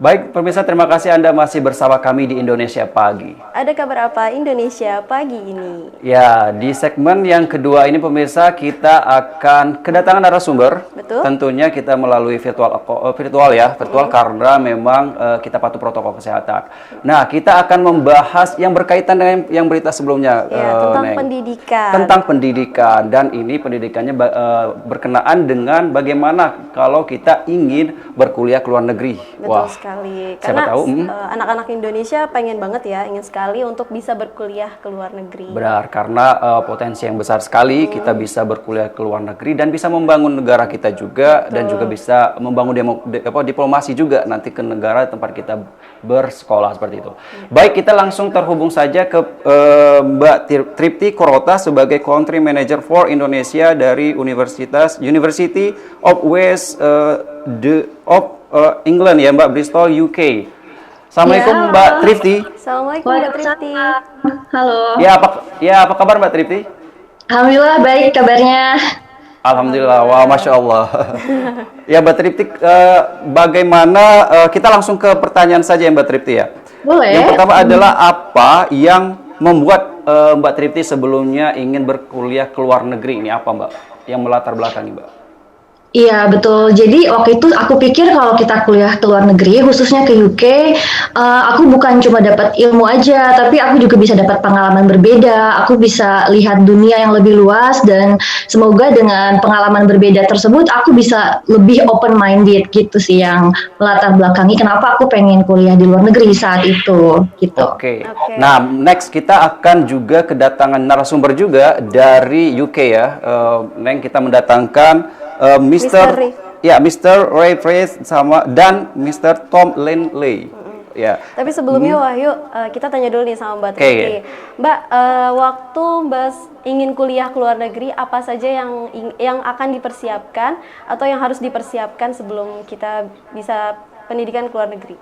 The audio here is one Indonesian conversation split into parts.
Baik, pemirsa, terima kasih Anda masih bersama kami di Indonesia Pagi. Ada kabar apa Indonesia pagi ini? Ya, di segmen yang kedua ini pemirsa kita akan kedatangan narasumber. Betul. Tentunya kita melalui virtual karena memang kita patuh protokol kesehatan. Nah, kita akan membahas yang berkaitan dengan yang berita sebelumnya. Ya, tentang Neng. pendidikan. Tentang pendidikan, dan ini pendidikannya berkenaan dengan bagaimana kalau kita ingin berkuliah ke luar negeri. Betul sekali. Karena anak-anak Indonesia pengen banget ya, ingin sekali untuk bisa berkuliah ke luar negeri. Benar, karena potensi yang besar sekali kita bisa berkuliah ke luar negeri dan bisa membangun negara kita juga. Betul. Dan juga bisa membangun diplomasi juga nanti ke negara tempat kita bersekolah seperti itu. Baik, kita langsung terhubung saja ke Mbak Tripti Korota sebagai Country Manager for Indonesia dari University of West England ya, Mbak, Bristol, UK. Assalamualaikum ya, Mbak Tripti. Assalamualaikum Mbak Tripti. Halo. Apa kabar Mbak Tripti? Alhamdulillah baik kabarnya. Alhamdulillah, wow, Masya Allah. Ya Mbak Tripti, bagaimana, kita langsung ke pertanyaan saja ya Mbak Tripti ya. Boleh. Yang pertama adalah apa yang membuat Mbak Tripti sebelumnya ingin berkuliah ke luar negeri? Ini apa Mbak yang melatar belakangi Mbak? Iya betul. Jadi waktu itu aku pikir kalau kita kuliah ke luar negeri, khususnya ke UK, aku bukan cuma dapat ilmu aja, tapi aku juga bisa dapat pengalaman berbeda. Aku bisa lihat dunia yang lebih luas dan semoga dengan pengalaman berbeda tersebut, aku bisa lebih open minded gitu sih yang melatar belakangi kenapa aku pengen kuliah di luar negeri saat itu. Gitu. Oke. Nah, next kita akan juga kedatangan narasumber juga dari UK ya. Neng, kita mendatangkan Mr. Ray Price dan Mr. Tom Lindley. Ya. Tapi sebelumnya Wahyu, kita tanya dulu nih sama Mbak Tripti. Mbak, waktu Mbak ingin kuliah ke luar negeri, apa saja yang akan dipersiapkan atau yang harus dipersiapkan sebelum kita bisa pendidikan ke luar negeri?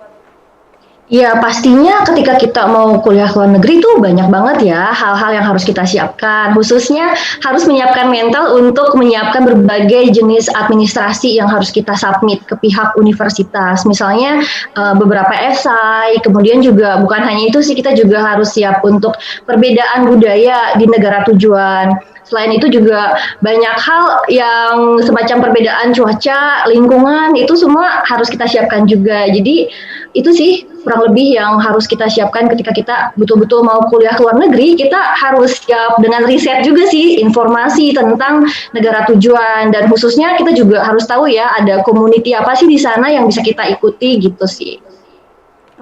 Ya pastinya ketika kita mau kuliah ke luar negeri tuh banyak banget ya hal-hal yang harus kita siapkan. Khususnya harus menyiapkan mental untuk menyiapkan berbagai jenis administrasi yang harus kita submit ke pihak universitas. Misalnya beberapa esai, kemudian juga bukan hanya itu sih, kita juga harus siap untuk perbedaan budaya di negara tujuan. Selain itu juga banyak hal yang semacam perbedaan cuaca, lingkungan, itu semua harus kita siapkan juga. Jadi itu sih kurang lebih yang harus kita siapkan ketika kita betul-betul mau kuliah ke luar negeri. Kita harus siap dengan riset juga sih, informasi tentang negara tujuan. Dan khususnya kita juga harus tahu ya ada community apa sih di sana yang bisa kita ikuti gitu sih.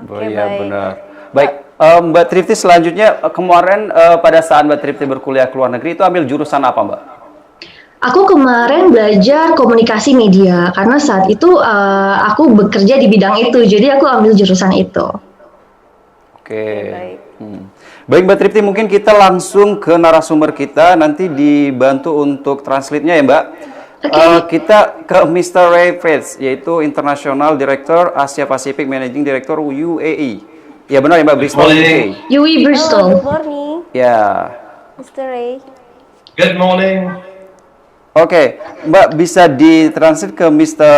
Iya benar. Baik. Mbak Tripti, selanjutnya kemarin pada saat Mbak Tripti berkuliah ke luar negeri itu ambil jurusan apa Mbak? Aku kemarin belajar komunikasi media karena saat itu aku bekerja di bidang itu, jadi aku ambil jurusan itu. Oke. Baik Mbak Tripti, mungkin kita langsung ke narasumber kita, nanti dibantu untuk translate-nya ya Mbak. Kita ke Mr. Ray Price, yaitu International Director Asia Pacific Managing Director UAE. Ya benar ya Mbak, Bristol UK. UI Bristol. Good morning. Ya. Mr. Ray. Good morning. Oke, Mbak bisa ditranslate ke Mr.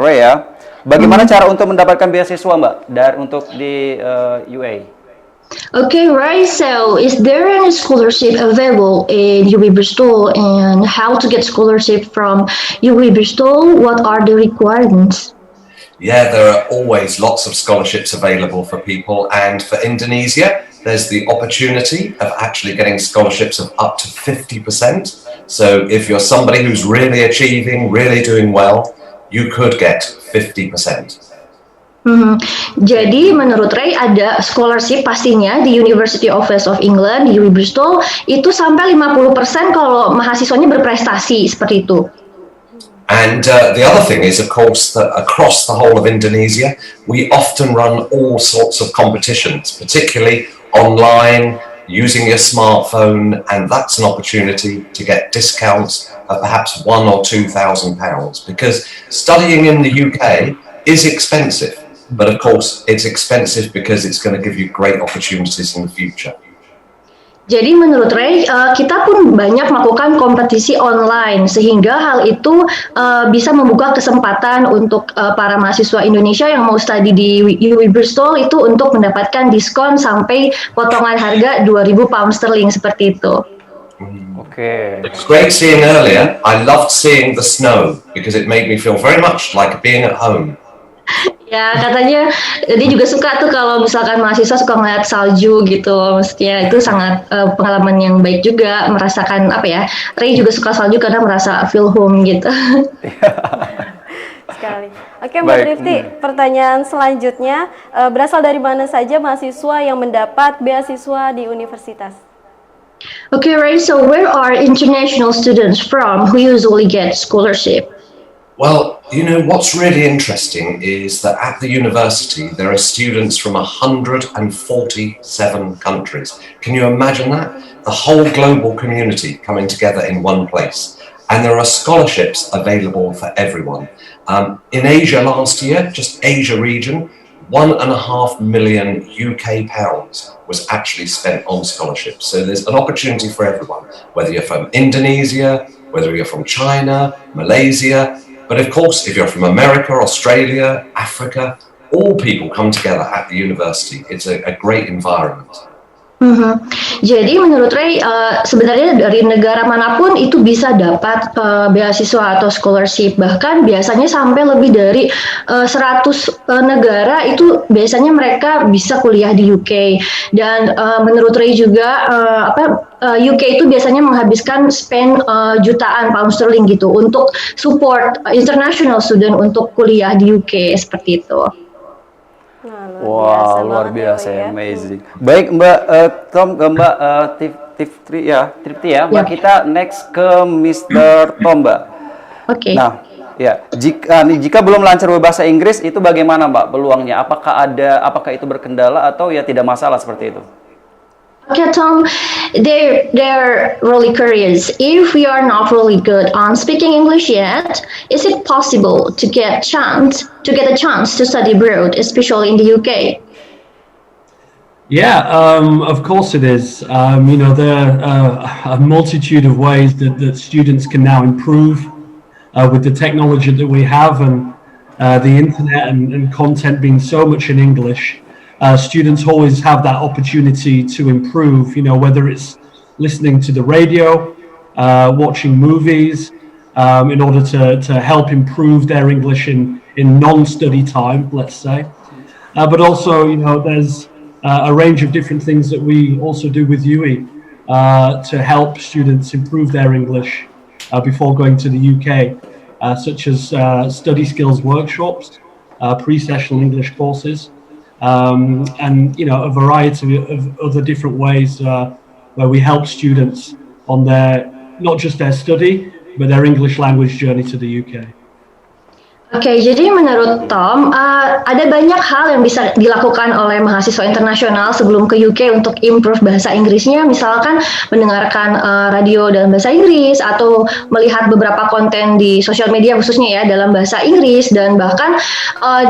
Ray ya. Bagaimana cara untuk mendapatkan beasiswa Mbak untuk di UAE? Okay, right. So, is there any scholarship available in UB Bristol, and how to get scholarship from UB Bristol? What are the requirements? Yeah, there are always lots of scholarships available for people, and for Indonesia, there's the opportunity of actually getting scholarships of up to 50%. So if you're somebody who's really achieving, really doing well, you could get 50%. Jadi menurut Ray ada scholarship pastinya di University of West of England, di UB Bristol, itu sampai 50% kalau mahasiswanya berprestasi seperti itu. And the other thing is, of course, that across the whole of Indonesia, we often run all sorts of competitions, particularly online, using your smartphone, and that's an opportunity to get discounts of perhaps £1,000 or £2,000, because studying in the UK is expensive, but of course it's expensive because it's going to give you great opportunities in the future. Jadi menurut Ray, kita pun banyak melakukan kompetisi online sehingga hal itu bisa membuka kesempatan untuk para mahasiswa Indonesia yang mau studi di UWI Bristol itu untuk mendapatkan diskon sampai potongan harga 2.000 pound sterling seperti itu. Oke. It's great seeing earlier. I loved seeing the snow because it made me feel very much like being at home. Ya, katanya dia juga suka tuh kalau misalkan mahasiswa suka ngeliat salju gitu. Maksudnya itu sangat pengalaman yang baik juga, merasakan apa ya. Ray juga suka salju karena merasa feel home gitu. Sekali. Oke, Mbak Trifty, pertanyaan selanjutnya, berasal dari mana saja mahasiswa yang mendapat beasiswa di universitas? Okay, Ray, so where are international students from who usually get scholarship? Well, you know, what's really interesting is that at the university, there are students from 147 countries. Can you imagine that? The whole global community coming together in one place. And there are scholarships available for everyone. In Asia last year, just Asia region, £1.5 million UK pounds was actually spent on scholarships. So there's an opportunity for everyone, whether you're from Indonesia, whether you're from China, Malaysia. But of course, if you're from America, Australia, Africa, all people come together at the university. It's a great environment. Jadi menurut Ray, sebenarnya dari negara manapun itu bisa dapat beasiswa atau scholarship. Bahkan biasanya sampai lebih dari 100 negara itu biasanya mereka bisa kuliah di UK. Dan menurut Ray juga UK itu biasanya menghabiskan spend jutaan pound sterling gitu untuk support international student untuk kuliah di UK seperti itu. Wow, luar biasa, ya. amazing. Baik, Mbak Mbak Trifty ya. Mbak, kita next ke Mr. Tom, Mbak. Oke. Nah, ya, jika belum lancar berbahasa Inggris itu bagaimana, Mbak, peluangnya? Apakah itu berkendala atau ya tidak masalah seperti itu? Okay, Tom, they're really curious. If we are not really good on speaking English yet, is it possible to get a chance to study abroad, especially in the UK? Yeah, of course it is. You know, there are a multitude of ways that students can now improve with the technology that we have and the internet and content being so much in English. Students always have that opportunity to improve, you know, whether it's listening to the radio, watching movies, in order to help improve their English in non-study time, let's say. But also, you know, there's a range of different things that we also do with UWI to help students improve their English before going to the UK, such as study skills workshops, pre-sessional English courses, and you know, a variety of other different ways where we help students on their, not just their study, but their English language journey to the UK. Oke, jadi menurut Tom, ada banyak hal yang bisa dilakukan oleh mahasiswa internasional sebelum ke UK untuk improve bahasa Inggrisnya, misalkan mendengarkan radio dalam bahasa Inggris atau melihat beberapa konten di sosial media khususnya ya dalam bahasa Inggris, dan bahkan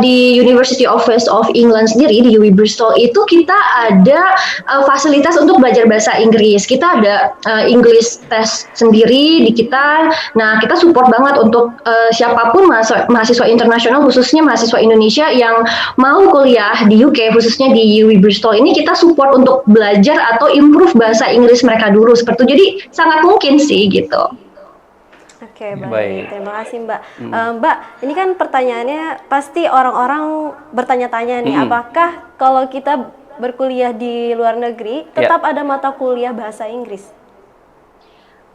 di University of West of England sendiri di UWI Bristol itu kita ada fasilitas untuk belajar bahasa Inggris. Kita ada English test sendiri di kita. Nah, kita support banget untuk siapapun mahasiswa internasional, khususnya mahasiswa Indonesia yang mau kuliah di UK, khususnya di UWI Bristol ini, kita support untuk belajar atau improve bahasa Inggris mereka dulu seperti itu. Jadi sangat mungkin sih gitu. Oke, baik. Terima kasih, Mbak. Mbak, ini kan pertanyaannya pasti orang-orang bertanya-tanya nih, apakah kalau kita berkuliah di luar negeri tetap ada mata kuliah bahasa Inggris?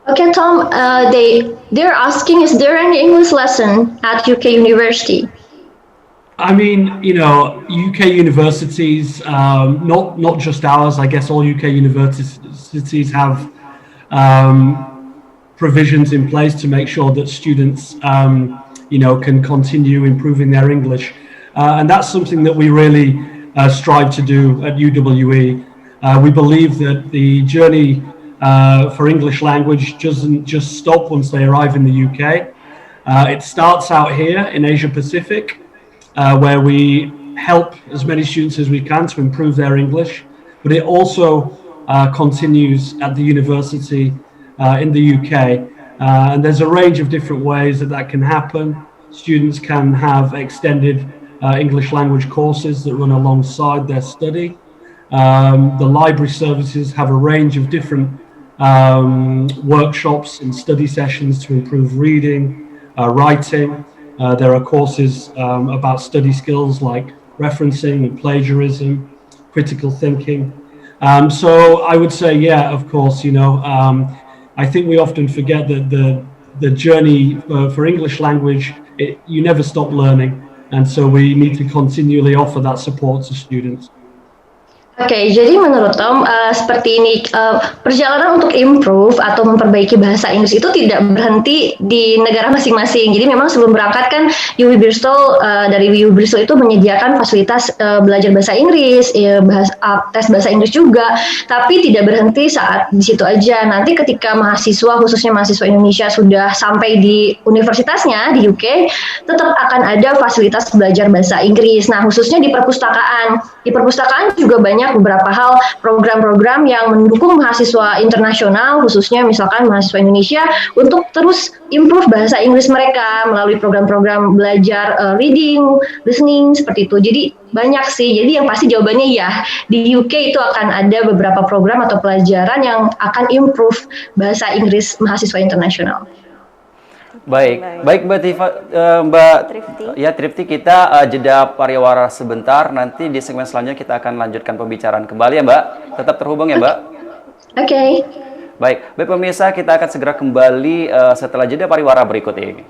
Okay, Tom, they're asking, is there any English lesson at UK university? I mean, you know, UK universities, not just ours, I guess all UK universities have provisions in place to make sure that students, you know, can continue improving their English. And that's something that we really strive to do at UWE. We believe that the journey for English language doesn't just stop once they arrive in the UK. It starts out here in Asia Pacific, where we help as many students as we can to improve their English, but it also continues at the university in the UK. And there's a range of different ways that can happen. Students can have extended English language courses that run alongside their study. The library services have a range of different workshops and study sessions to improve reading, writing. There are courses about study skills like referencing and plagiarism, critical thinking. So I would say, yeah, of course, I think we often forget that the journey for English language, you never stop learning. And so we need to continually offer that support to students. Oke, jadi menurut Tom seperti ini perjalanan untuk improve atau memperbaiki bahasa Inggris itu tidak berhenti di negara masing-masing. Jadi memang sebelum berangkat kan UWI Bristol dari UWI Bristol itu menyediakan fasilitas belajar bahasa Inggris, tes bahasa Inggris juga. Tapi tidak berhenti saat di situ aja. Nanti ketika mahasiswa khususnya mahasiswa Indonesia sudah sampai di universitasnya di UK, tetap akan ada fasilitas belajar bahasa Inggris. Nah, khususnya di perpustakaan. Di perpustakaan juga banyak beberapa hal program-program yang mendukung mahasiswa internasional khususnya misalkan mahasiswa Indonesia untuk terus improve bahasa Inggris mereka melalui program-program belajar reading, listening seperti itu. Jadi banyak sih. Jadi yang pasti jawabannya ya, di UK itu akan ada beberapa program atau pelajaran yang akan improve bahasa Inggris mahasiswa internasional. Baik Mbak Trifty, kita jeda pariwara sebentar. Nanti di segmen selanjutnya kita akan lanjutkan pembicaraan kembali ya Mbak. Tetap terhubung ya Mbak. Oke. Baik pemirsa, kita akan segera kembali setelah jeda pariwara berikut ini.